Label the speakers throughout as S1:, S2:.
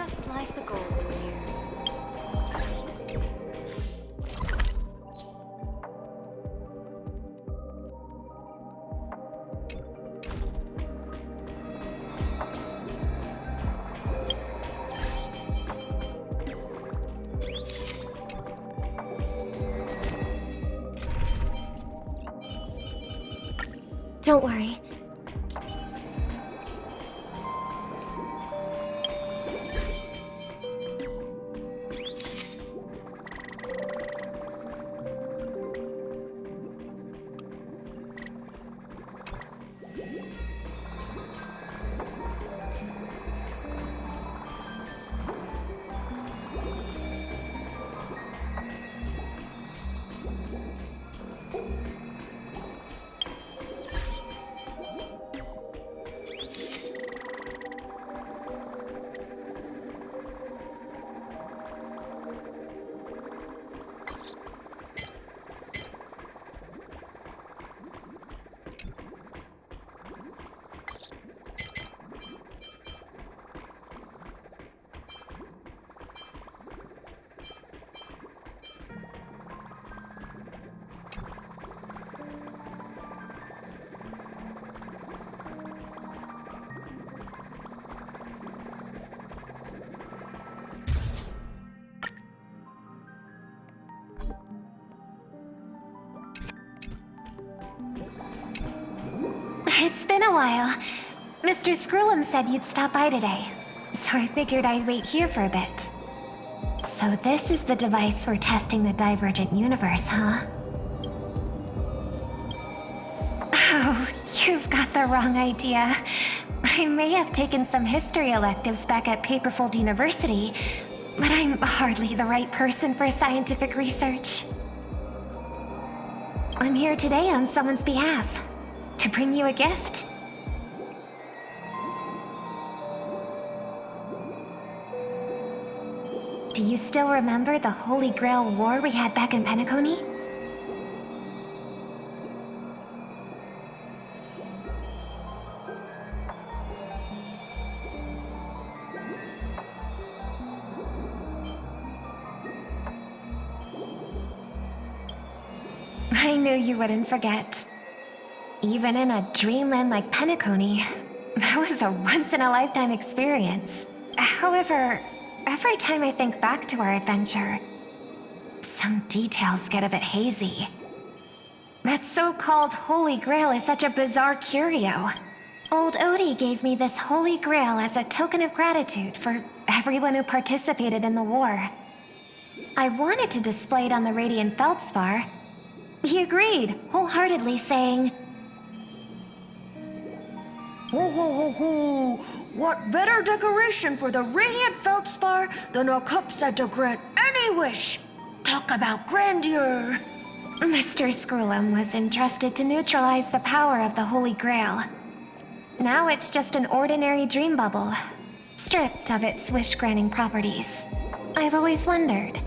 S1: Just like the golden years.
S2: Don't worry. It's been a while. Mr. Screwlum said you'd stop by today, so I figured I'd wait here for a bit. So this is the device for testing the divergent universe, huh? Oh, you've got the wrong idea. I may have taken some history electives back at Paperfold University, but I'm hardly the right person for scientific research. I'm here today on someone's behalf, to bring you a gift. Do you still remember the Holy Grail War we had back in Penacony? I knew you wouldn't forget. Even in a dreamland like Penacony, that was a once-in-a-lifetime experience. However, every time I think back to our adventure, some details get a bit hazy. That so-called Holy Grail is such a bizarre curio. Old Odie gave me this Holy Grail as a token of gratitude for everyone who participated in the war. I wanted to display it on the Radiant Feldspar. He agreed, wholeheartedly saying,
S3: Ho ho ho ho! What better decoration for the Radiant Feldspar than a cup set to grant any wish? Talk about grandeur!
S2: Mr. Screwlum was entrusted to neutralize the power of the Holy Grail. Now it's just an ordinary dream bubble, stripped of its wish-granting properties. I've always wondered,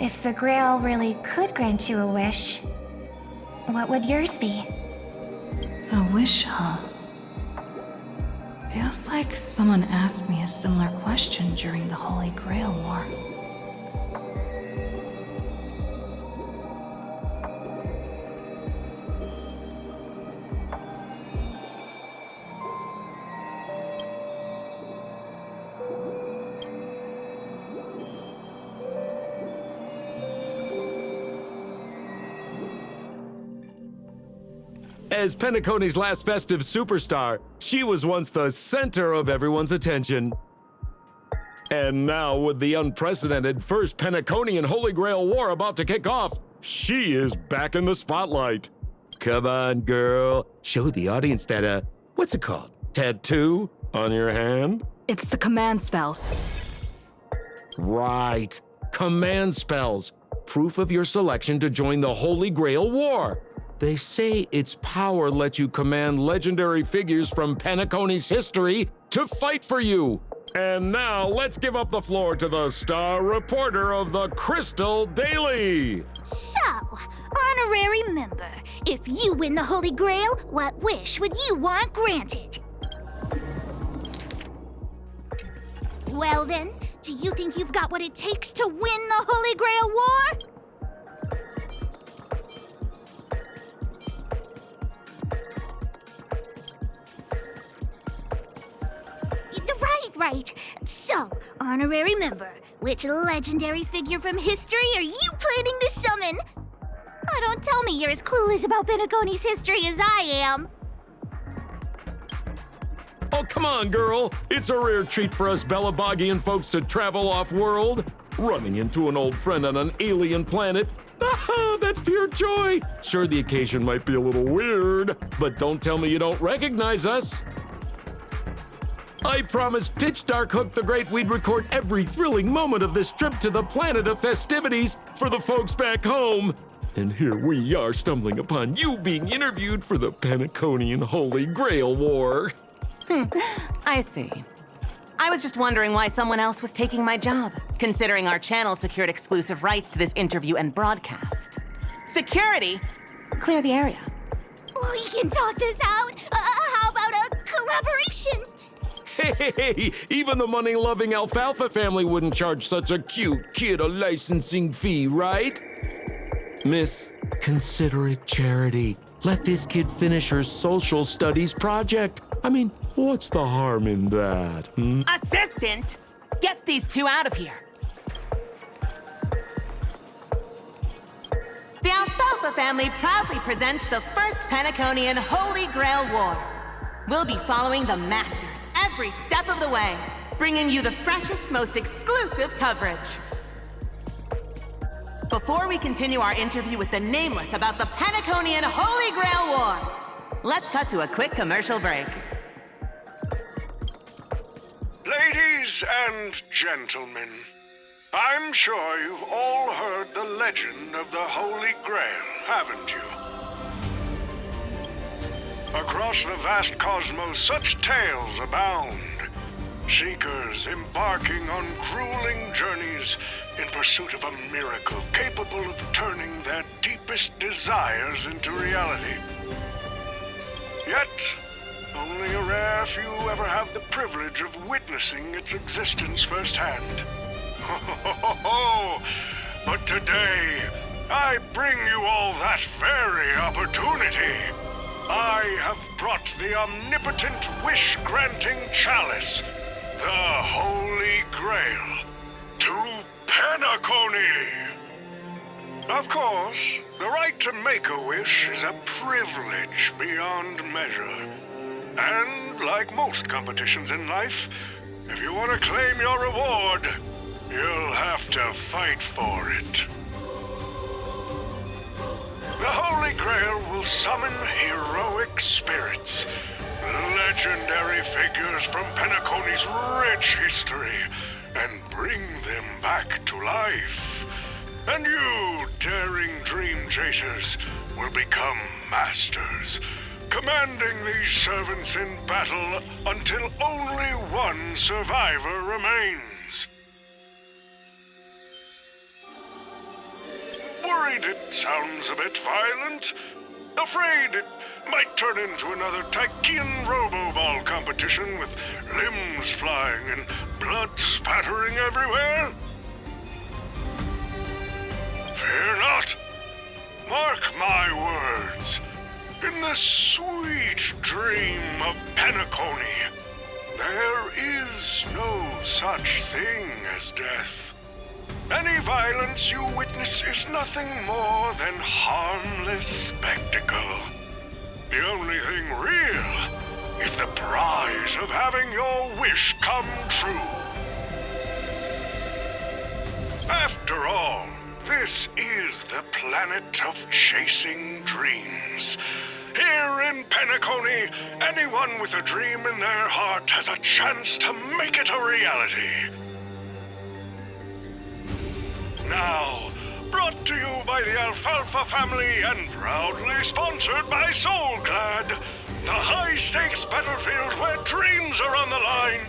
S2: if the Grail really could grant you a wish, what would yours be?
S4: A wish, huh? Feels like someone asked me a similar question during the Holy Grail War.
S5: As Penacony's last festive superstar, she was once the center of everyone's attention. And now, with the unprecedented First Penaconian Holy Grail War about to kick off, she is back in the spotlight. Come on, girl. Show the audience that, what's it called? Tattoo on your hand?
S4: It's the command spells.
S5: Right. Command spells. Proof of your selection to join the Holy Grail War. They say its power lets you command legendary figures from Penacony's history to fight for you. And now let's give up the floor to the star reporter of the Crystal Daily.
S6: So, honorary member, if you win the Holy Grail, what wish would you want granted? Well then, do you think you've got what it takes to win the Holy Grail War? Right. So, honorary member, which legendary figure from history are you planning to summon? Oh, don't tell me you're as clueless about Penacony's history as I am.
S5: Oh, come on, girl. It's a rare treat for us Bellabogian folks to travel off-world. Running into an old friend on an alien planet. Ah, that's pure joy. Sure, the occasion might be a little weird, but don't tell me you don't recognize us. I promised Pitch Dark Hook the Great we'd record every thrilling moment of this trip to the planet of festivities for the folks back home. And here we are stumbling upon you being interviewed for the Penaconian Holy Grail War.
S7: I see. I was just wondering why someone else was taking my job, considering our channel secured exclusive rights to this interview and broadcast. Security! Clear the area.
S6: We can talk this out. How about a collaboration?
S5: Hey, even the money-loving Alfalfa family wouldn't charge such a cute kid a licensing fee, right? Miss, consider it charity. Let this kid finish her social studies project. I mean, what's the harm in that,
S7: Assistant! Get these two out of here! The Alfalfa family proudly presents the first Penaconian Holy Grail War. We'll be following the Masters every step of the way, bringing you the freshest, most exclusive coverage. Before we continue our interview with the Nameless about the Penaconian Holy Grail War, let's cut to a quick commercial break.
S8: Ladies and gentlemen, I'm sure you've all heard the legend of the Holy Grail, haven't you? Across the vast cosmos, such tales abound. Seekers embarking on grueling journeys in pursuit of a miracle capable of turning their deepest desires into reality. Yet, only a rare few ever have the privilege of witnessing its existence firsthand. But today, I bring you all that very opportunity. I have brought the omnipotent wish-granting chalice, the Holy Grail, to Penacony. Of course, the right to make a wish is a privilege beyond measure. And like most competitions in life, if you want to claim your reward, you'll have to fight for it. The Holy Grail will summon heroic spirits, legendary figures from Penacony's rich history, and bring them back to life. And you, daring dream chasers, will become masters, commanding these servants in battle until only one survivor remains. Worried it sounds a bit violent? Afraid it might turn into another Tychean Robo-Ball competition with limbs flying and blood spattering everywhere? Fear not. Mark my words. In the sweet dream of Penacony, there is no such thing as death. Any violence you witness is nothing more than harmless spectacle. The only thing real is the prize of having your wish come true. After all, this is the planet of chasing dreams. Here in Penacony, anyone with a dream in their heart has a chance to make it a reality. Now, brought to you by the Alfalfa family and proudly sponsored by Soulglad, the high-stakes battlefield where dreams are on the line.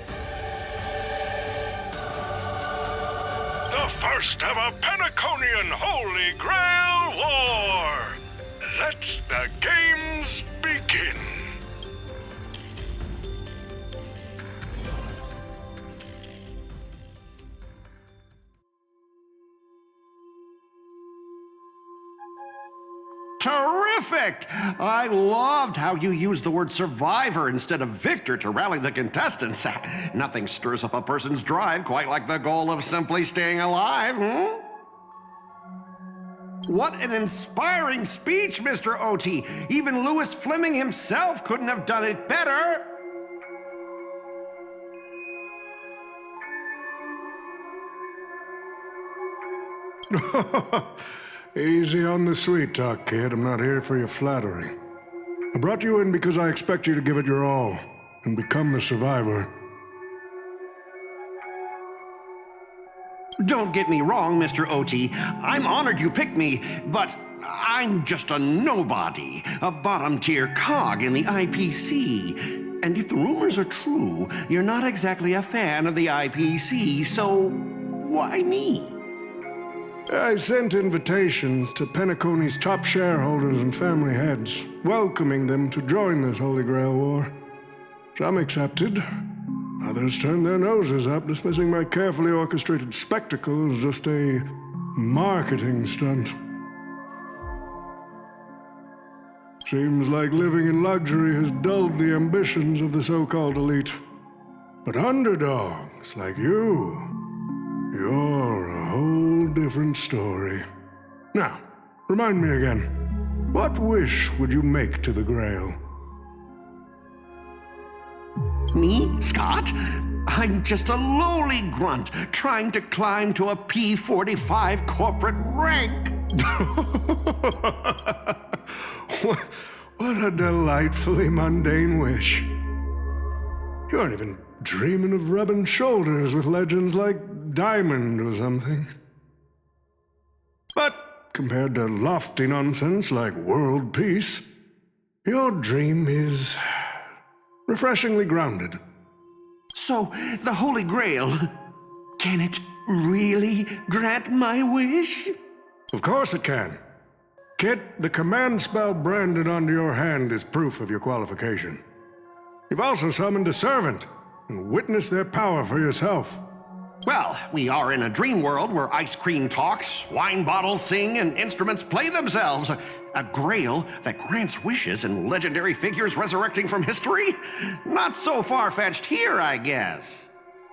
S8: The first ever Penaconian Holy Grail War. Let the games begin.
S9: Terrific! I loved how you used the word survivor instead of victor to rally the contestants. Nothing stirs up a person's drive quite like the goal of simply staying alive, hmm? What an inspiring speech, Mr. OT! Even Louis Fleming himself couldn't have done it better!
S10: Easy on the sweet talk, kid. I'm not here for your flattery. I brought you in because I expect you to give it your all and become the survivor.
S9: Don't get me wrong, Mr. OT. I'm honored you picked me, but I'm just a nobody, a bottom-tier cog in the IPC. And if the rumors are true, you're not exactly a fan of the IPC, so why me?
S10: I sent invitations to Penacony's top shareholders and family heads, welcoming them to join this Holy Grail War. Some accepted. Others turned their noses up, dismissing my carefully orchestrated spectacle as just a marketing stunt. Seems like living in luxury has dulled the ambitions of the so-called elite. But underdogs like you're a whole different story. Now, remind me again, what wish would you make to the Grail?
S9: Me, Scott? I'm just a lowly grunt trying to climb to a P45 corporate rank.
S10: What a delightfully mundane wish. You aren't even dreaming of rubbing shoulders with legends like Diamond or something. But compared to lofty nonsense like world peace, your dream is refreshingly grounded.
S9: So, the Holy Grail, can it really grant my wish?
S10: Of course it can. Kid, the command spell branded onto your hand is proof of your qualification. You've also summoned a servant and witnessed their power for yourself.
S9: Well, we are in a dream world where ice cream talks, wine bottles sing, and instruments play themselves. A grail that grants wishes and legendary figures resurrecting from history? Not so far-fetched here, I guess.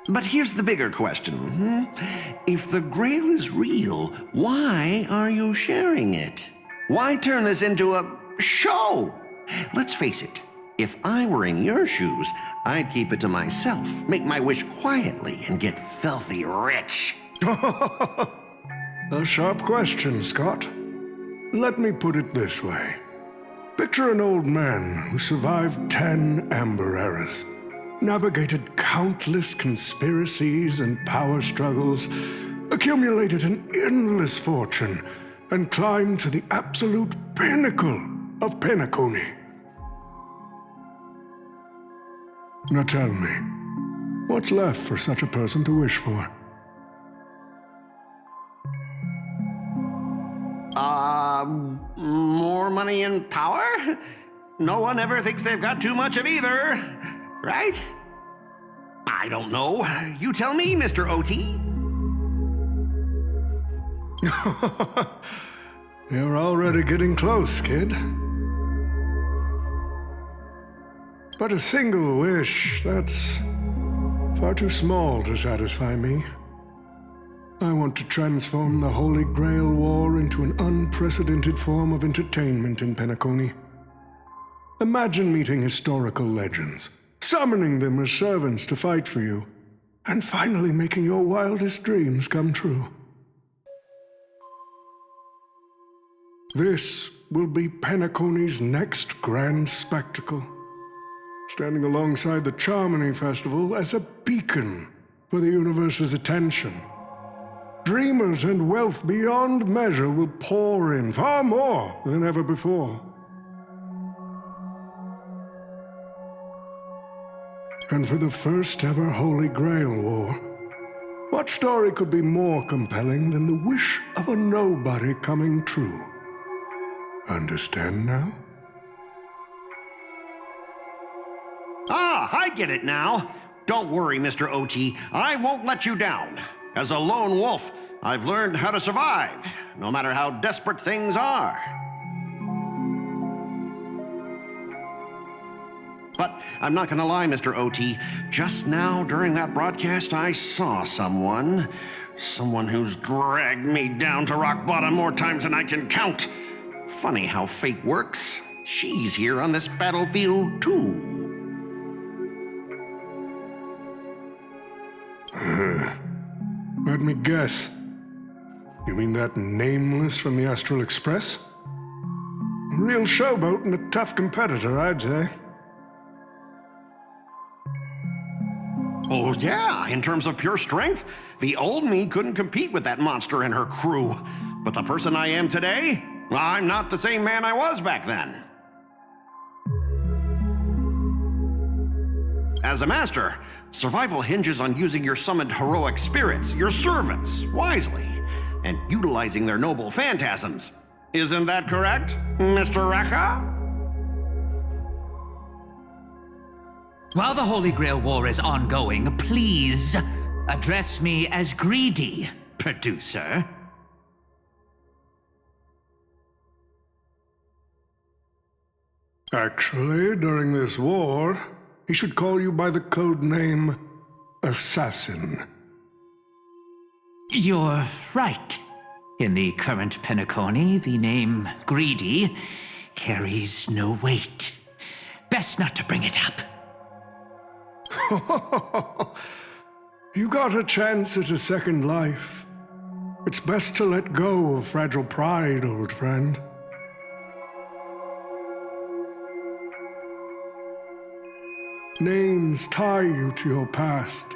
S9: But here's the bigger question. If the grail is real, why are you sharing it? Why turn this into a show? Let's face it. If I were in your shoes, I'd keep it to myself, make my wish quietly, and get filthy rich.
S10: A sharp question, Scott. Let me put it this way. Picture an old man who survived 10 Amber Eras, navigated countless conspiracies and power struggles, accumulated an endless fortune, and climbed to the absolute pinnacle of Penacony. Now tell me, what's left for such a person to wish for?
S9: More money and power? No one ever thinks they've got too much of either, right? I don't know. You tell me, Mr. OT.
S10: You're already getting close, kid. But a single wish, that's far too small to satisfy me. I want to transform the Holy Grail War into an unprecedented form of entertainment in Penacony. Imagine meeting historical legends, summoning them as servants to fight for you, and finally making your wildest dreams come true. This will be Penacony's next grand spectacle, standing alongside the Charmony Festival as a beacon for the universe's attention. Dreamers and wealth beyond measure will pour in, far more than ever before. And for the first ever Holy Grail War, what story could be more compelling than the wish of a nobody coming true? Understand now?
S9: Ah, I get it now. Don't worry, Mr. OT. I won't let you down. As a lone wolf, I've learned how to survive, no matter how desperate things are. But I'm not gonna lie, Mr. OT. Just now, during that broadcast, I saw someone. Someone who's dragged me down to rock bottom more times than I can count. Funny how fate works. She's here on this battlefield, too.
S10: Let me guess. You mean that nameless from the Astral Express? A real showboat and a tough competitor, I'd say.
S9: Oh, yeah, in terms of pure strength, the old me couldn't compete with that monster and her crew. But the person I am today, I'm not the same man I was back then. As a master, survival hinges on using your summoned heroic spirits, your servants, wisely, and utilizing their noble phantasms. Isn't that correct, Mr. Rekka?
S11: While the Holy Grail War is ongoing, please address me as greedy, producer.
S10: Actually, during this war, he should call you by the code name Assassin.
S11: You're right. In the current Penacony, the name Greedy carries no weight. Best not to bring it up.
S10: You got a chance at a second life. It's best to let go of fragile pride, old friend. Names tie you to your past.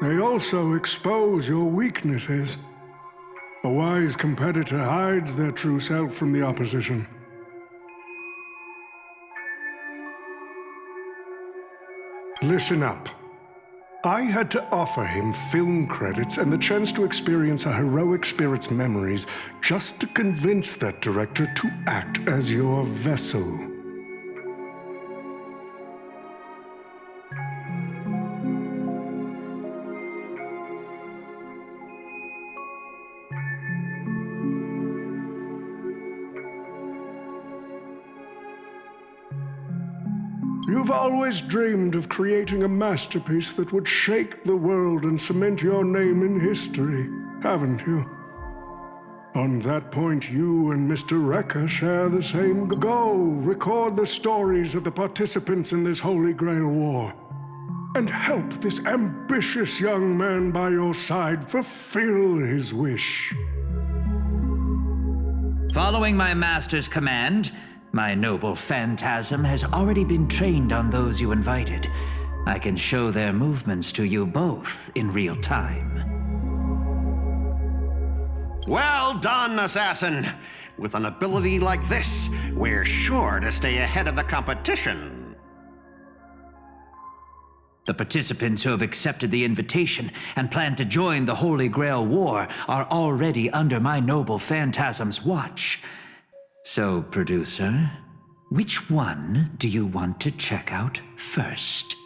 S10: They also expose your weaknesses. A wise competitor hides their true self from the opposition. Listen up. I had to offer him film credits and the chance to experience a heroic spirit's memories just to convince that director to act as your vessel. You've always dreamed of creating a masterpiece that would shake the world and cement your name in history, haven't you? On that point, you and Mr. Rekka share the same goal. Record the stories of the participants in this Holy Grail War, and help this ambitious young man by your side fulfill his wish.
S11: Following my master's command, my noble phantasm has already been trained on those you invited. I can show their movements to you both in real time.
S9: Well done, Assassin! With an ability like this, we're sure to stay ahead of the competition.
S11: The participants who have accepted the invitation and plan to join the Holy Grail War are already under my noble phantasm's watch. So, producer, which one do you want to check out first?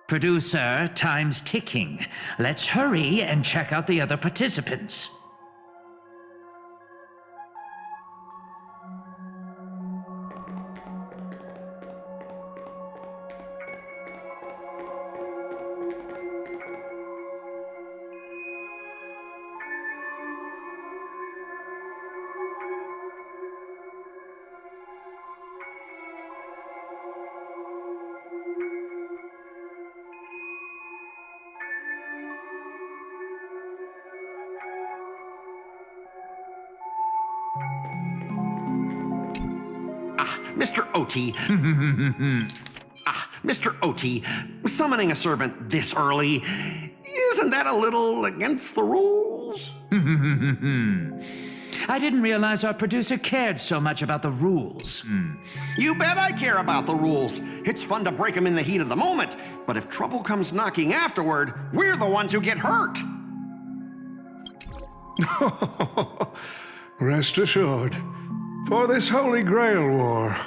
S11: Producer, time's ticking. Let's hurry and check out the other participants.
S9: Mr. OT. Mr. OT, summoning a servant this early, isn't that a little against the rules?
S11: I didn't realize our producer cared so much about the rules.
S9: You bet I care about the rules. It's fun to break them in the heat of the moment, but if trouble comes knocking afterward, we're the ones who get hurt.
S10: Rest assured, for this Holy Grail War,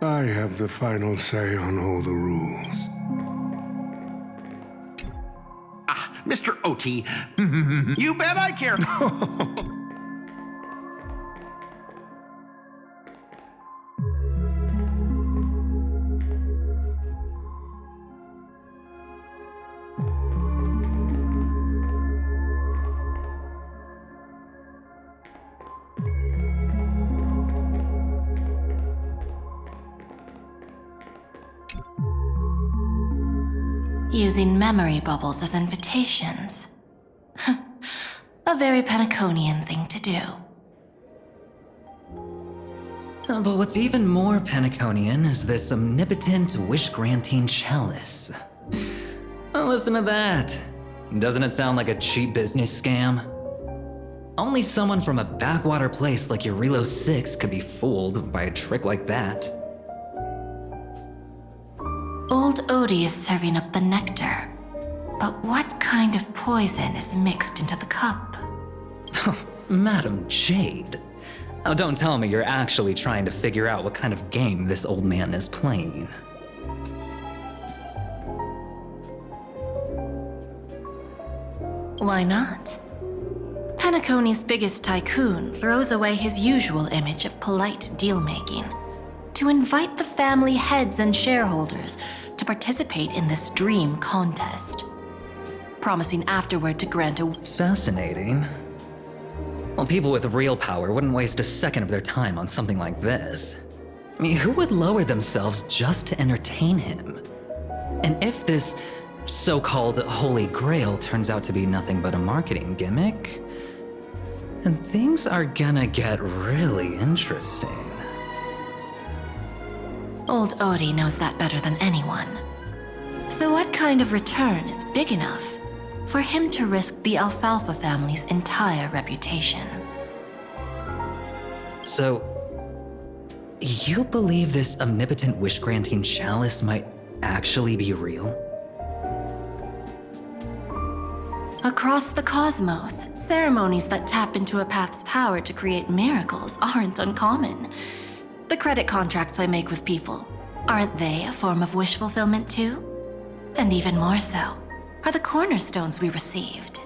S10: I have the final say on all the rules.
S9: Mr. OT, you bet I care.
S4: Using memory bubbles as invitations. A very Penaconian thing to do.
S12: But what's even more Penaconian is this omnipotent wish-granting chalice. Oh, listen to that. Doesn't it sound like a cheap business scam? Only someone from a backwater place like Eurilo 6 could be fooled by a trick like that.
S4: Old Odie is serving up the nectar. But what kind of poison is mixed into the cup?
S12: Madam Jade. Oh, don't tell me you're actually trying to figure out what kind of game this old man is playing.
S4: Why not? Penacony's biggest tycoon throws away his usual image of polite deal-making to invite the family heads and shareholders to participate in this dream contest, promising afterward to grant a...
S12: Fascinating. Well, people with real power wouldn't waste a second of their time on something like this. I mean, who would lower themselves just to entertain him? And if this so-called Holy Grail turns out to be nothing but a marketing gimmick, then things are gonna get really interesting.
S4: Old Odie knows that better than anyone. So what kind of return is big enough for him to risk the Alfalfa family's entire reputation?
S12: So, you believe this omnipotent wish-granting chalice might actually be real?
S4: Across the cosmos, ceremonies that tap into a path's power to create miracles aren't uncommon. The credit contracts I make with people, aren't they a form of wish fulfillment too? And even more so, are the cornerstones we received.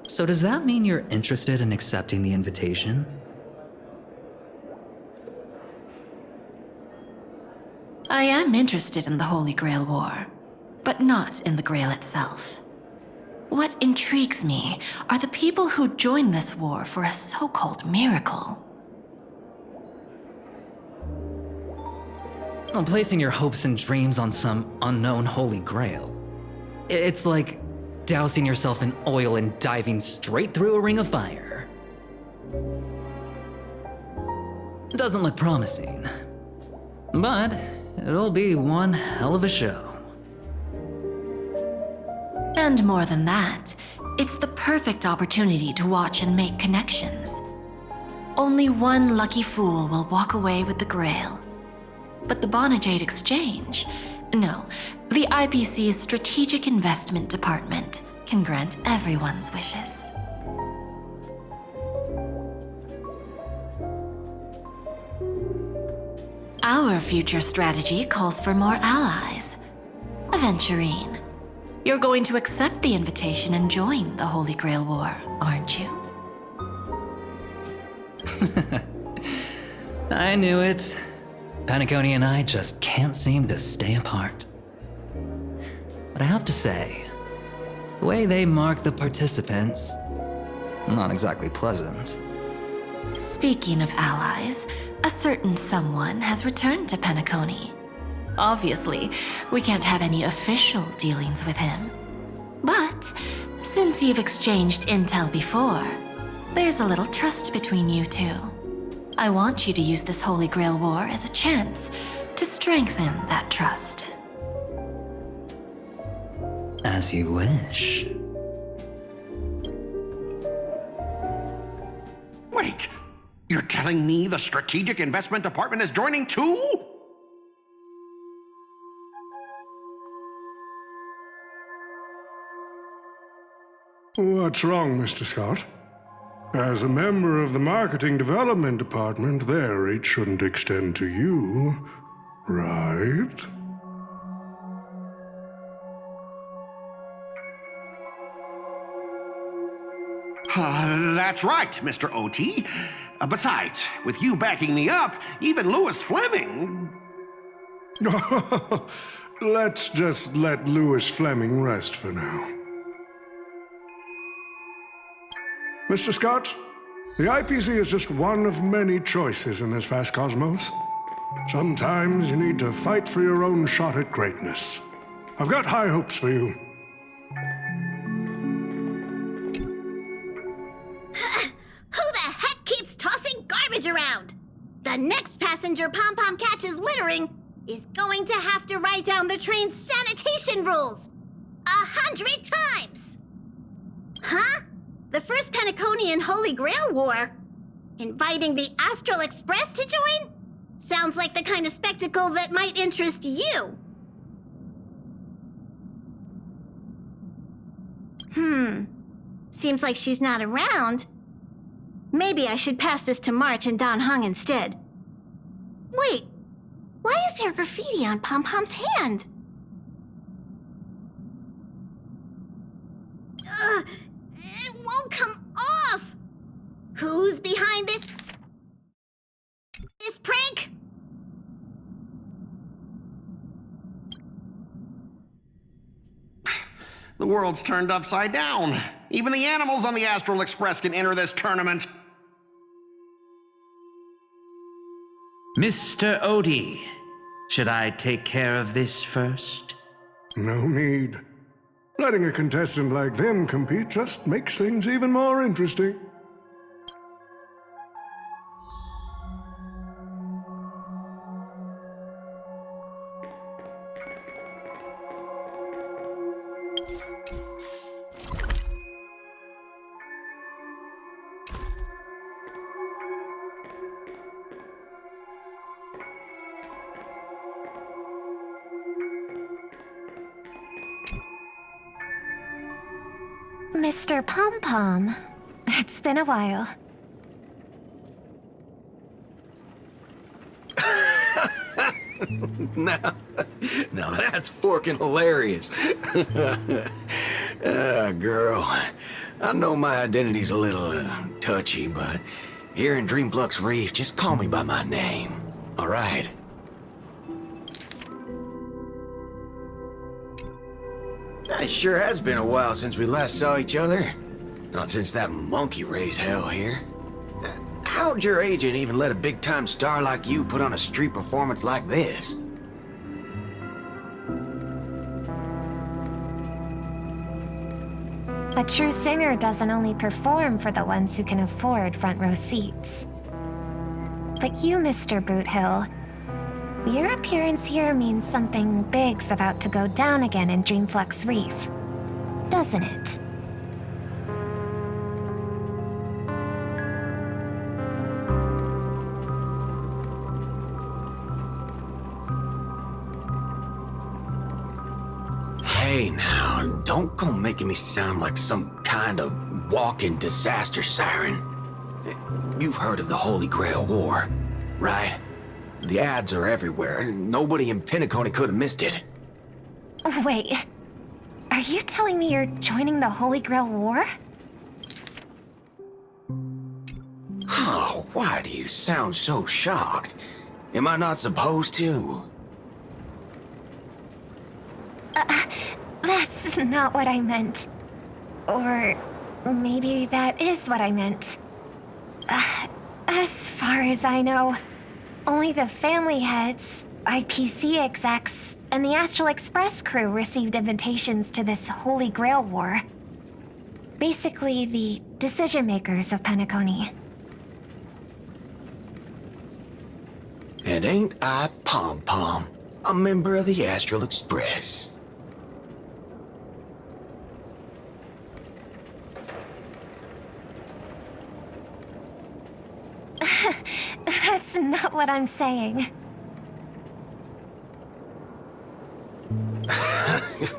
S12: So does that mean you're interested in accepting the invitation?
S4: I am interested in the Holy Grail War, but not in the Grail itself. What intrigues me are the people who join this war for a so-called miracle.
S12: Well, placing your hopes and dreams on some unknown Holy Grail. It's like dousing yourself in oil and diving straight through a ring of fire. Doesn't look promising, but it'll be one hell of a show.
S4: And more than that, it's the perfect opportunity to watch and make connections. Only one lucky fool will walk away with the Grail. But the Bonajade Exchange, no, the IPC's Strategic Investment Department can grant everyone's wishes. Our future strategy calls for more allies. Aventurine, you're going to accept the invitation and join the Holy Grail War, aren't you?
S12: I knew it. Penacony and I just can't seem to stay apart. But I have to say, the way they mark the participants, not exactly pleasant.
S4: Speaking of allies, a certain someone has returned to Penacony. Obviously, we can't have any official dealings with him. But since you've exchanged intel before, there's a little trust between you two. I want you to use this Holy Grail War as a chance to strengthen that trust.
S12: As you wish.
S9: Wait, you're telling me the Strategic Investment Department is joining too?
S10: What's wrong, Mr. Scott? As a member of the Marketing Development Department, their reach shouldn't extend to you, right?
S9: That's right, Mr. OT. Besides, with you backing me up, even Louis Fleming...
S10: Let's just let Louis Fleming rest for now. Mr. Scott, The IPC is just one of many choices in this vast cosmos. Sometimes you need to fight for your own shot at greatness. I've got high hopes for you.
S6: Who the heck keeps tossing garbage around? The next passenger Pom-Pom catches littering is going to have to write down the train's sanitation rules 100 times! Huh? The first Penacony and Holy Grail War? Inviting the Astral Express to join? Sounds like the kind of spectacle that might interest you. Seems like she's not around. Maybe I should pass this to March and Don Hung instead. Wait, why is there graffiti on Pom-Pom's hand? It won't come off! Who's behind this prank?
S9: The world's turned upside down. Even the animals on the Astral Express can enter this tournament.
S11: Mr. Odie, should I take care of this first?
S10: No need. Letting a contestant like them compete just makes things even more interesting.
S2: Mr. Pom-Pom, it's been a while.
S13: Now that's forking hilarious. Girl, I know my identity's a little touchy, but here in Dreamflux Reef, just call me by my name, all right? It sure has been a while since we last saw each other. Not since that monkey raised hell here. How'd your agent even let a big-time star like you put on a street performance like this?
S2: A true singer doesn't only perform for the ones who can afford front row seats. But you, Mr. Boothill, your appearance here means something big's about to go down again in Dreamflux Reef, doesn't it?
S13: Hey now, don't go making me sound like some kind of walking disaster siren. You've heard of the Holy Grail War, right? The ads are everywhere. Nobody in Penacony could have missed it.
S2: Wait, are you telling me you're joining the Holy Grail War?
S13: Oh, why do you sound so shocked? Am I not supposed to?
S2: That's not what I meant. Or maybe that is what I meant. As far as I know, only the family heads, IPC execs, and the Astral Express crew received invitations to this Holy Grail War. Basically, the decision-makers of Penacony.
S13: And ain't I Pom-Pom, a member of the Astral Express?
S2: That's not what I'm saying.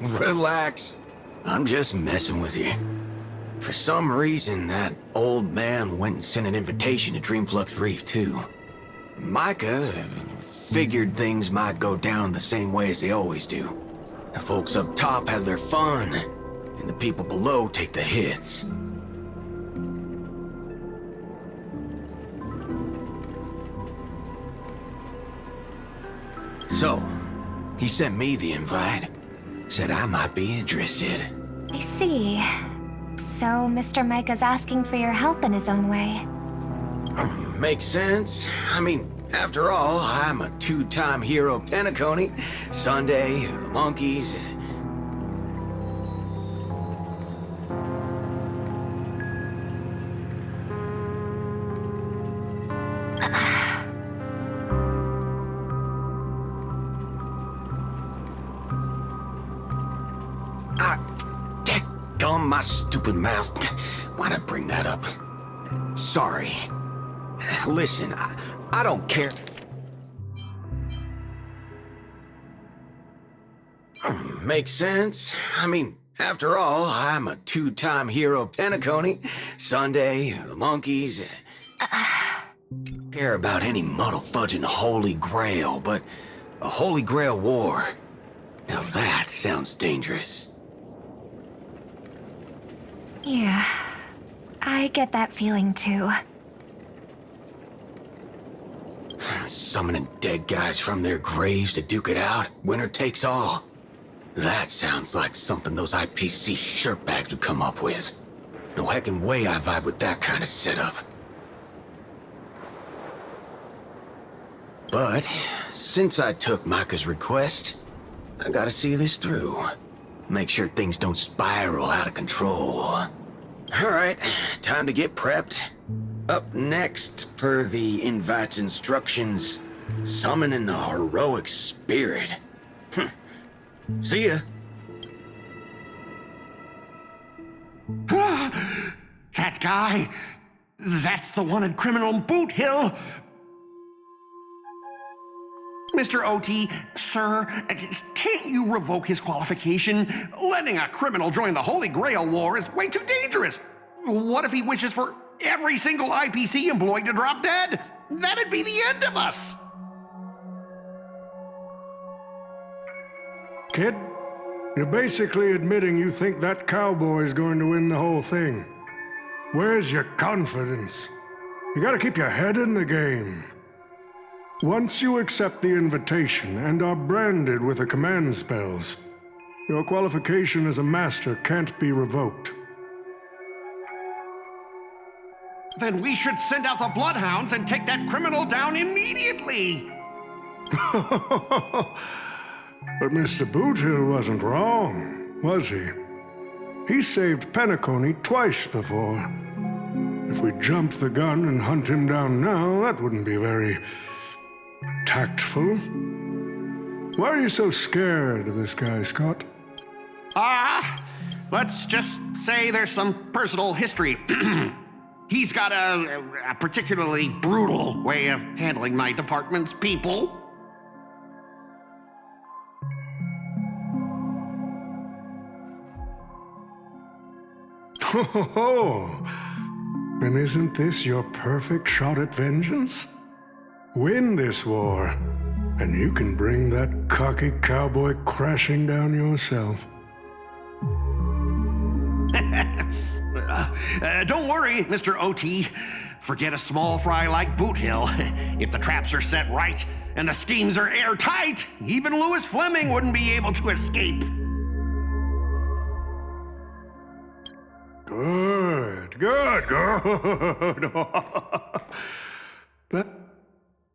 S13: Relax. I'm just messing with you. For some reason, that old man went and sent an invitation to Dreamflux Reef, too. Micah figured things might go down the same way as they always do. The folks up top have their fun, and the people below take the hits. So, he sent me the invite. Said I might be interested.
S2: I see. So Mr. Micah's asking for your help in his own way.
S13: Makes sense. I mean, after all, I'm a two-time hero of Penacony, Sunday, the monkeys. Daggone my stupid mouth. Why'd I bring that up? Sorry. Listen, I don't care. Makes sense. I mean, after all, I'm a two-time hero of Penacony, Sunday, the monkeys. Care about any muddle-fudging Holy Grail, but a Holy Grail war. Now that sounds dangerous.
S2: Yeah, I get that feeling too.
S13: Summoning dead guys from their graves to duke it out, winner takes all. That sounds like something those IPC shirtbags would come up with. No heckin' way I vibe with that kind of setup. But, since I took Micah's request, I gotta see this through. Make sure things don't spiral out of control. Alright, time to get prepped. Up next, per the invite's instructions, summoning the heroic spirit. See ya.
S9: That guy! That's the wanted criminal Boot Hill! Mr. OT, sir, can't you revoke his qualification? Letting a criminal join the Holy Grail War is way too dangerous. What if he wishes for every single IPC employee to drop dead? That'd be the end of us!
S10: Kid, you're basically admitting you think that cowboy's going to win the whole thing. Where's your confidence? You gotta keep your head in the game. Once you accept the invitation and are branded with the command spells, your qualification as a master can't be revoked.
S9: Then we should send out the bloodhounds and take that criminal down immediately!
S10: But Mr. Boothill wasn't wrong, was he? He saved Penacony twice before. If we jumped the gun and hunt him down now, that wouldn't be very tactful. Why are you so scared of this guy, Scott?
S9: Let's just say there's some personal history. He's got a particularly brutal way of handling my department's people.
S10: Oh, and isn't this your perfect shot at vengeance? Win this war, and you can bring that cocky cowboy crashing down yourself.
S9: Don't worry, Mr. OT. Forget a small fry like Boot Hill. If the traps are set right and the schemes are airtight, even Louis Fleming wouldn't be able to escape.
S10: Good.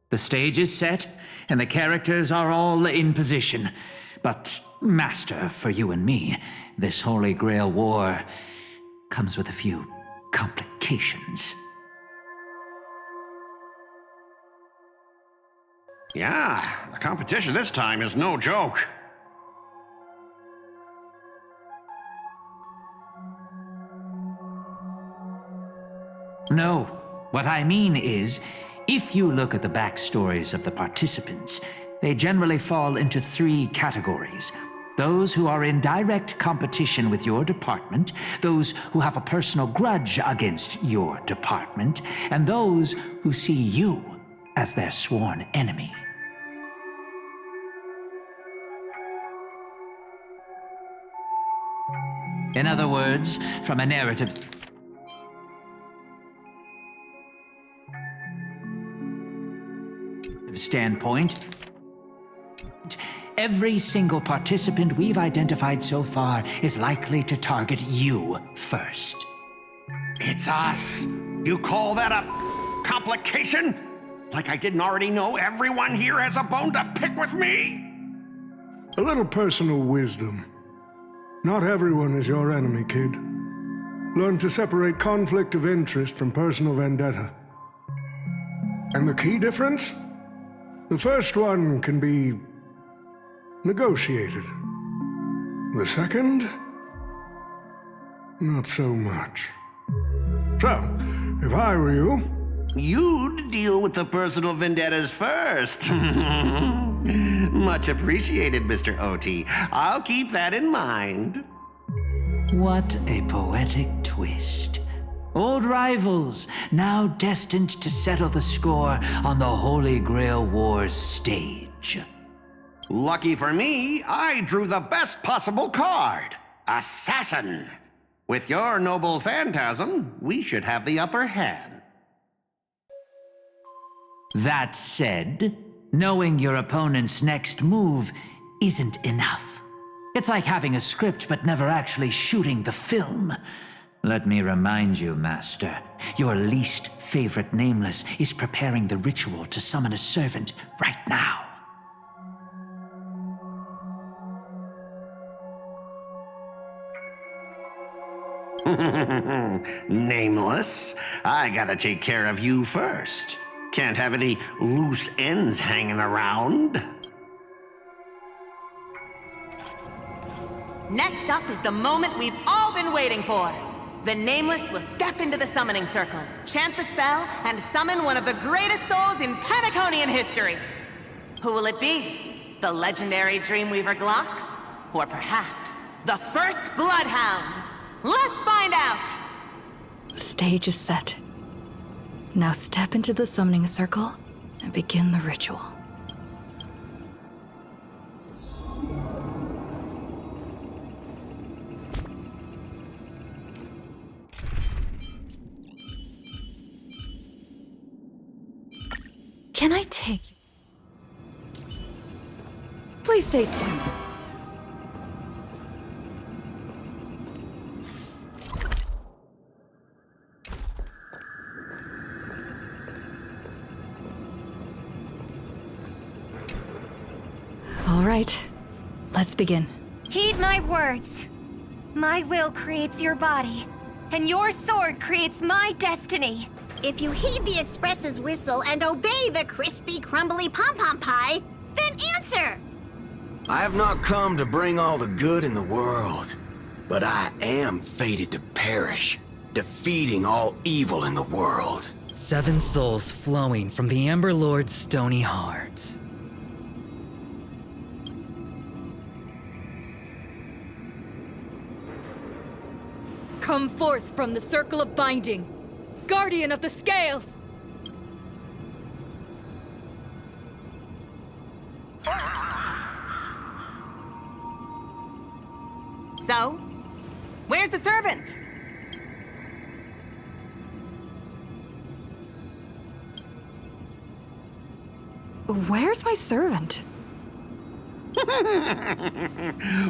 S11: The stage is set, and the characters are all in position. But, Master, for you and me, this Holy Grail War comes with a few complications.
S9: Yeah, the competition this time is no joke.
S11: No, what I mean is, if you look at the backstories of the participants, they generally fall into three categories. Those who are in direct competition with your department, those who have a personal grudge against your department, and those who see you as their sworn enemy. In other words, from a narrative standpoint, every single participant we've identified so far is likely to target you first.
S9: It's us. You call that a Complication? Like I didn't already know everyone here has a bone to pick with me?
S10: A little personal wisdom. Not everyone is your enemy, kid. Learn to separate conflict of interest from personal vendetta. And the key difference? The first one can be negotiated. The second? Not so much. So, if I were you...
S9: You'd deal with the personal vendettas first. Much appreciated, Mr. OT. I'll keep that in mind.
S11: What a poetic twist. Old rivals, now destined to settle the score on the Holy Grail Wars stage.
S9: Lucky for me, I drew the best possible card. Assassin. With your noble phantasm, we should have the upper hand.
S11: That said, knowing your opponent's next move isn't enough. It's like having a script but never actually shooting the film. Let me remind you, Master, your least favorite Nameless is preparing the ritual to summon a servant right now.
S9: Nameless, I gotta take care of you first. Can't have any loose ends hanging around.
S7: Next up is the moment we've all been waiting for. The Nameless will step into the summoning circle, chant the spell, and summon one of the greatest souls in Penaconian history. Who will it be? The legendary Dreamweaver Glocks? Or perhaps the first Bloodhound? Let's find out!
S1: The stage is set. Now step into the summoning circle and begin the ritual. Can I take you? Please stay tuned. All right, let's begin.
S2: Heed my words. My will creates your body, and your sword creates my destiny.
S6: If you heed the Express's whistle and obey the crispy, crumbly pom-pom pie, then answer!
S13: I have not come to bring all the good in the world, but I am fated to perish, defeating all evil in the world.
S12: 7 souls flowing from the Amber Lord's stony heart.
S1: Come forth from the circle of binding, guardian of the scales!
S7: So, where's the servant?
S1: Where's my servant?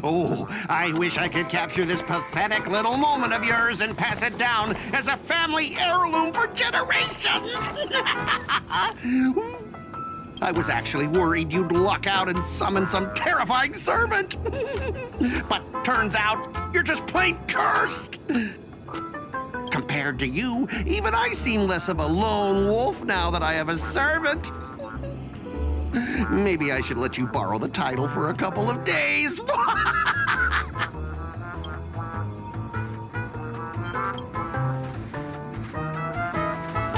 S9: Oh, I wish I could capture this pathetic little moment of yours and pass it down as a family heirloom for generations. I was actually worried you'd luck out and summon some terrifying servant. But turns out you're just plain cursed. Compared to you, even I seem less of a lone wolf now that I have a servant. Maybe I should let you borrow the title for a couple of days.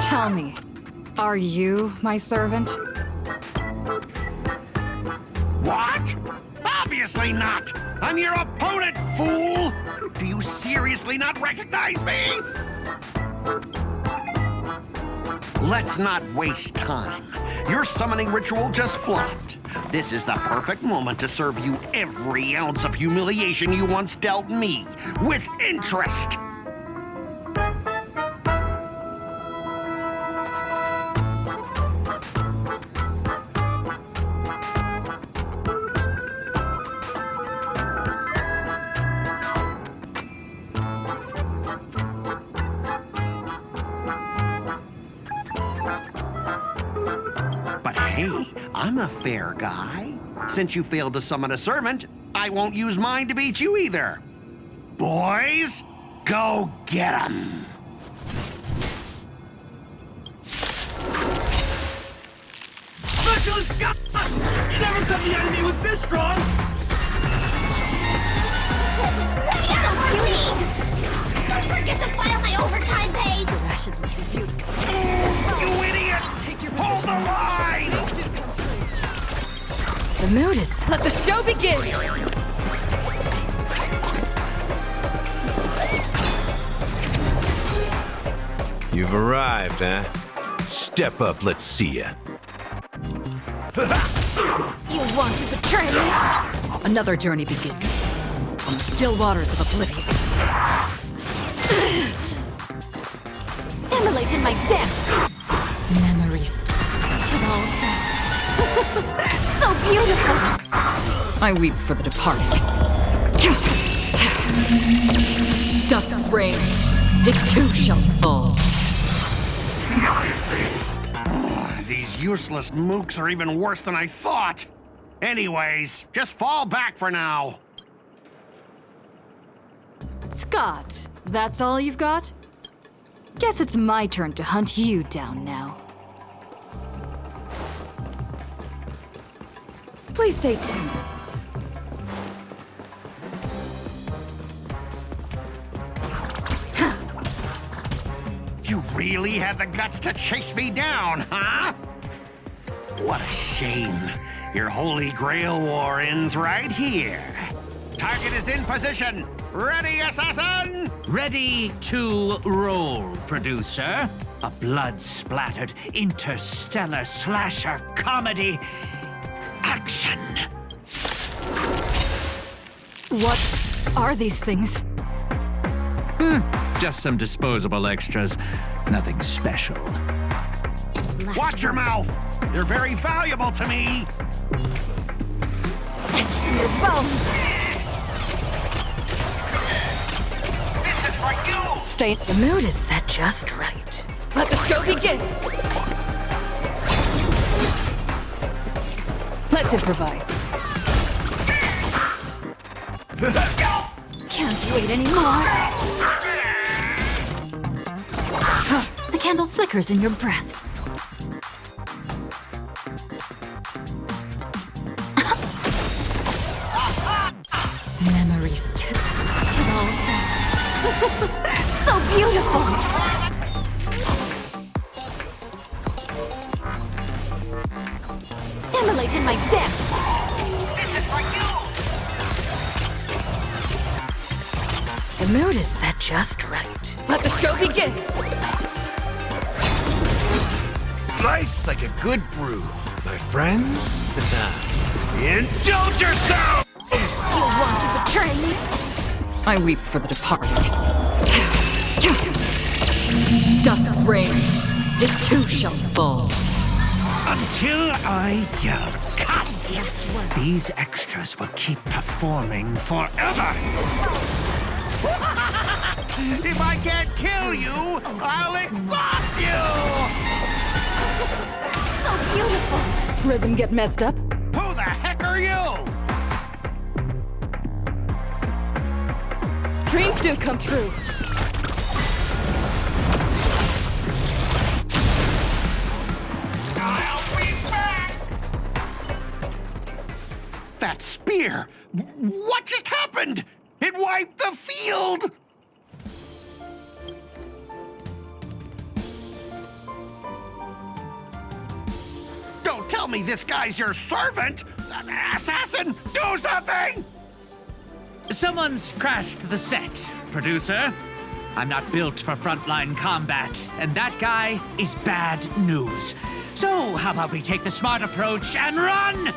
S1: Tell me, are you my servant?
S9: What? Obviously not! I'm your opponent, fool! Do you seriously not recognize me? Let's not waste time. Your summoning ritual just flopped. This is the perfect moment to serve you every ounce of humiliation you once dealt me, with interest. I'm a fair guy. Since you failed to summon a servant, I won't use mine to beat you either. Boys, go get 'em!
S14: Special Scott! You never said the enemy was this strong!
S6: Don't forget to file my overtime pay!
S1: The rations must be beautiful.
S9: You idiots! Hold the line!
S1: The mood is set. Let the show begin!
S15: You've arrived, huh? Step up, let's see ya.
S1: You want to betray me? Another journey begins. On the still waters of oblivion. Immolate in my depths! Memories of all death. So beautiful! I weep for the departed. Dusk's reign, it too shall fall.
S9: These useless mooks are even worse than I thought. Anyways, just fall back for now.
S1: Scott, that's all you've got? Guess it's my turn to hunt you down now. Please stay tuned.
S9: You really had the guts to chase me down, huh? What a shame. Your Holy Grail War ends right here. Target is in position. Ready, assassin?
S11: Ready to roll, producer. A blood-splattered interstellar slasher comedy. Action!
S1: What are these things?
S11: Just some disposable extras. Nothing special.
S9: Watch your mouth! You're very valuable to me!
S1: Etched in your bones!
S9: This is for you!
S1: Stay. The mood is set just right. Let the show begin! Let's improvise. Can't wait anymore. The candle flickers in your breath. Memories too. All done. So beautiful. Immolate in my depths.
S9: This is for you!
S1: The mood is set just right. Let the show begin.
S15: Nice like a good brew, my friends. Indulge yourself!
S1: You want to betray me? I weep for the departed. Dusk's reign, it too shall fall.
S11: Until I yell cut! These extras will keep performing forever!
S9: If I can't kill you, I'll exhaust you!
S1: So beautiful. Rhythm get messed up?
S9: Who the heck are you?
S1: Dreams do come true.
S9: I'll be back! That spear! What just happened? It wiped the field! Don't tell me this guy's your servant! Assassin, do something!
S11: Someone's crashed the set, producer. I'm not built for frontline combat, and that guy is bad news. So, how about we take the smart approach and run?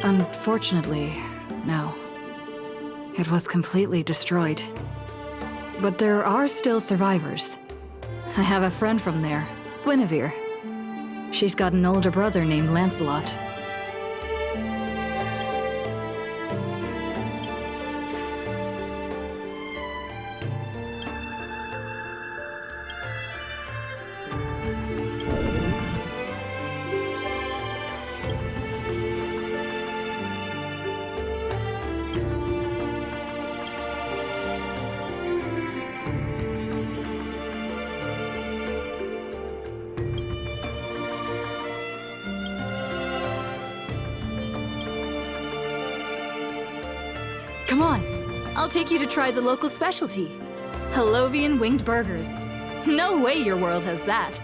S16: Unfortunately, no. It was completely destroyed. But there are still survivors. I have a friend from there, Guinevere. She's got an older brother named Lancelot. Come on, I'll take you to try the local specialty. Halovian winged burgers. No way your world has that.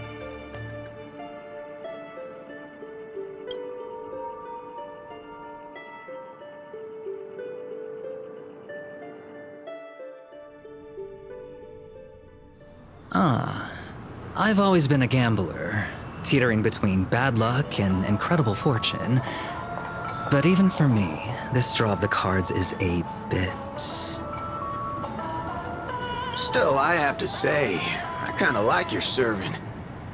S12: I've always been a gambler, teetering between bad luck and incredible fortune. But even for me, this draw of the cards is a bit...
S13: Still, I have to say, I kinda like your servant.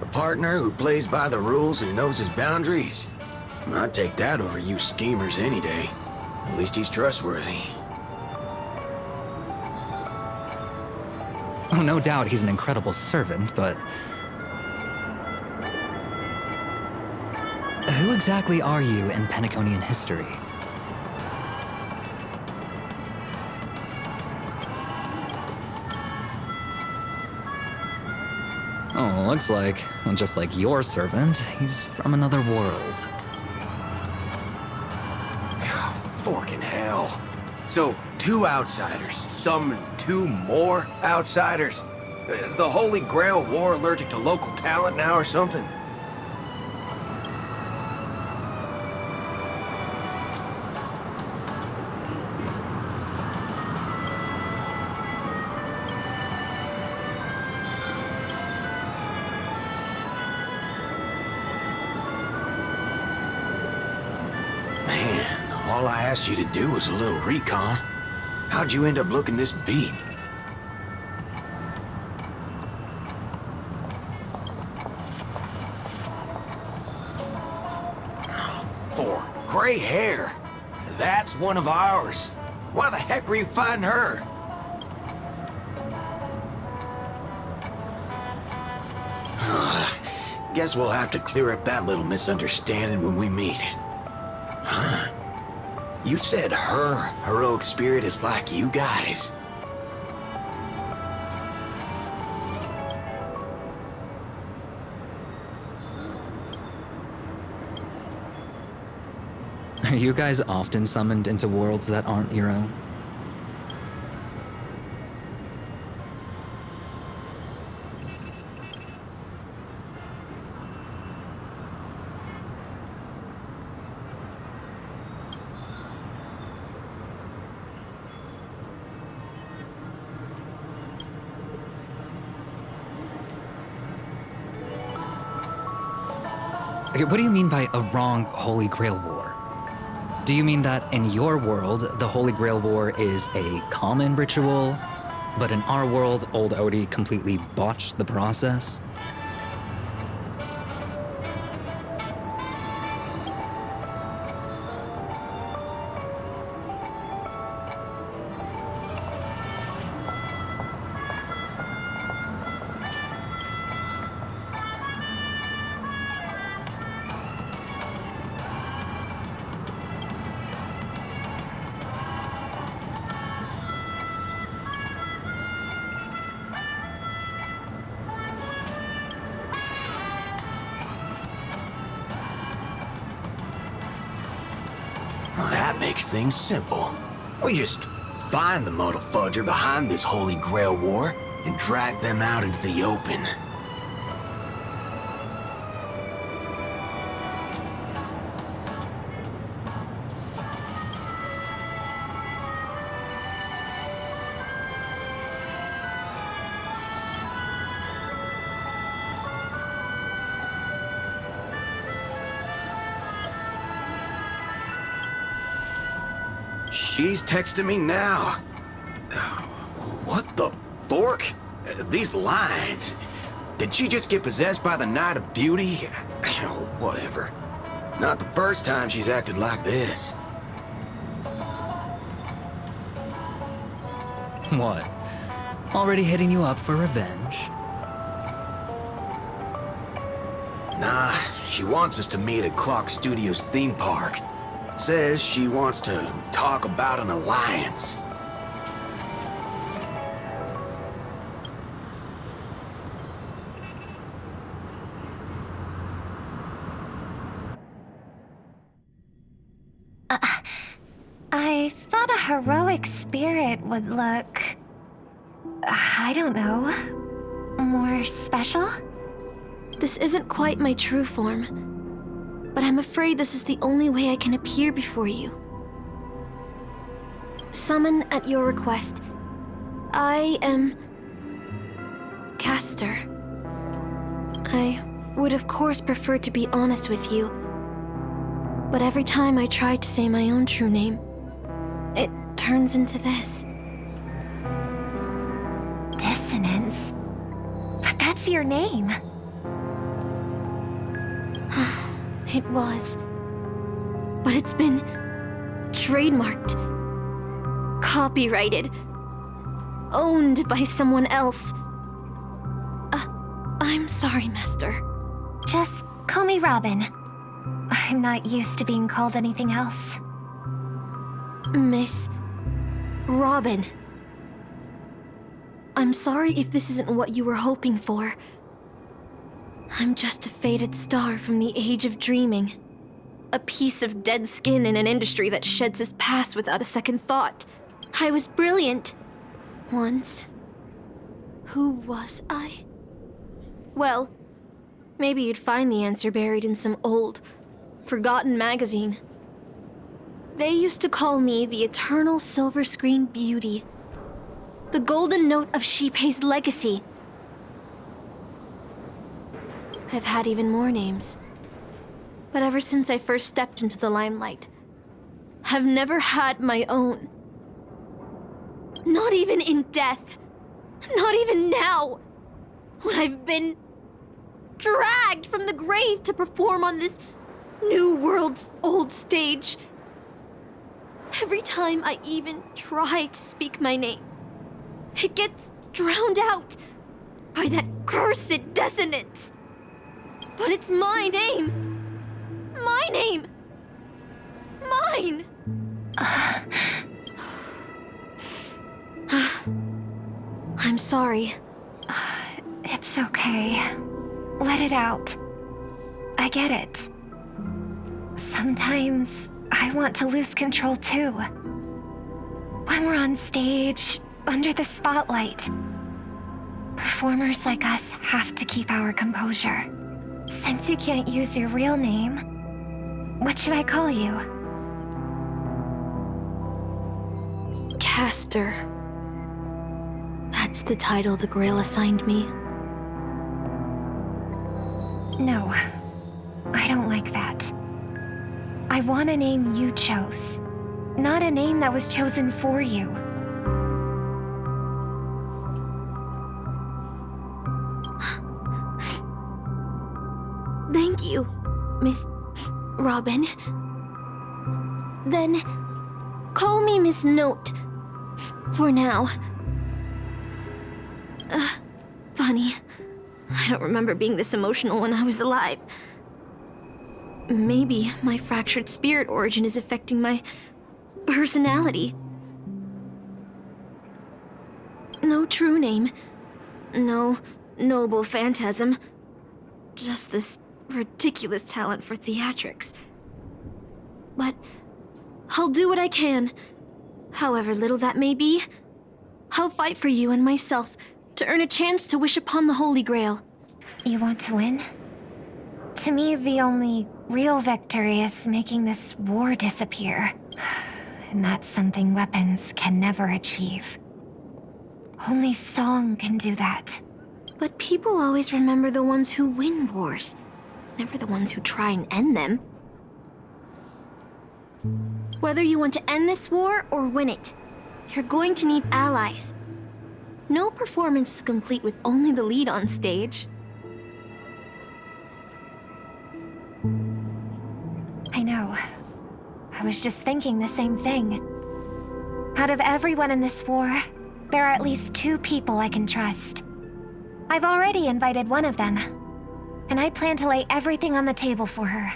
S13: A partner who plays by the rules and knows his boundaries. I'd take that over you schemers any day. At least he's trustworthy.
S12: Oh, no doubt he's an incredible servant, but... Who exactly are you in Penaconian history? Oh, looks like, well, just like your servant, he's from another world.
S13: Forking hell. So, 2 outsiders, some 2 more outsiders. The Holy Grail War allergic to local talent now or something? All I asked you to do was a little recon. How'd you end up looking this beat? For gray hair. That's one of ours. Why the heck were you fighting her? Guess we'll have to clear up that little misunderstanding when we meet. Huh? You said her heroic spirit is like you guys.
S12: Are you guys often summoned into worlds that aren't your own? Okay, what do you mean by a wrong Holy Grail War? Do you mean that in your world, the Holy Grail War is a common ritual, but in our world, old Odie completely botched the process?
S13: Well, that makes things simple. We just find the muddle fudger behind this Holy Grail War and drag them out into the open. She's texting me now. What the fork? These lines. Did she just get possessed by the Night of Beauty? Whatever. Not the first time she's acted like this.
S12: What? Already hitting you up for revenge?
S13: Nah, she wants us to meet at Clock Studios theme park. Says she wants to talk about an alliance.
S2: I thought a heroic spirit would look... I don't know... more special?
S17: This isn't quite my true form, but I'm afraid this is the only way I can appear before you. Summon at your request. I am... Castor. I would of course prefer to be honest with you, but every time I try to say my own true name, it turns into this.
S2: Dissonance? But that's your name.
S17: It was. But it's been trademarked, copyrighted, owned by someone else. I'm sorry, Master.
S2: Just call me Robin. I'm not used to being called anything else.
S17: Miss Robin. I'm sorry if this isn't what you were hoping for. I'm just a faded star from the age of dreaming. A piece of dead skin in an industry that sheds its past without a second thought. I was brilliant. Once. Who was I? Well, maybe you'd find the answer buried in some old, forgotten magazine. They used to call me the Eternal Silver Screen Beauty. The golden note of Shipei's legacy. I've had even more names. But ever since I first stepped into the limelight, I've never had my own. Not even in death. Not even now. When I've been dragged from the grave to perform on this new world's old stage. Every time I even try to speak my name, it gets drowned out by that cursed dissonance. But it's my name. My name. Mine. I'm sorry.
S2: It's okay. Let it out. I get it. Sometimes I want to lose control too. When we're on stage, under the spotlight, performers like us have to keep our composure. Since you can't use your real name, what should I call you?
S17: Castor. That's the title the Grail assigned me.
S2: No, I don't like that. I want a name you chose, not a name that was chosen for you.
S17: Thank you, Miss Robin. Then, call me Miss Note. For now. Funny. I don't remember being this emotional when I was alive. Maybe my fractured spirit origin is affecting my personality. No true name. No noble phantasm. Just this ridiculous talent for theatrics. But I'll do what I can. However little that may be, I'll fight for you and myself to earn a chance to wish upon the Holy Grail.
S2: You want to win? To me, the only real victory is making this war disappear. And that's something weapons can never achieve. Only song can do that.
S17: But people always remember the ones who win wars, never the ones who try and end them. Whether you want to end this war or win it, you're going to need allies. No performance is complete with only the lead on stage.
S2: I know. I was just thinking the same thing. Out of everyone in this war, there are at least 2 people I can trust. I've already invited one of them, and I plan to lay everything on the table for her.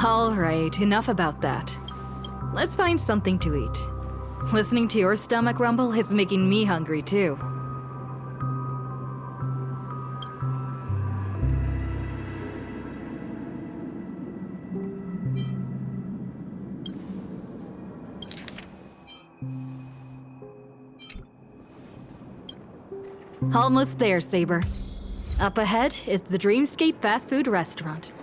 S16: All right, enough about that. Let's find something to eat. Listening to your stomach rumble is making me hungry too. Almost there, Saber. Up ahead is the Dreamscape fast food restaurant.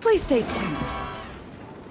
S16: Please stay tuned.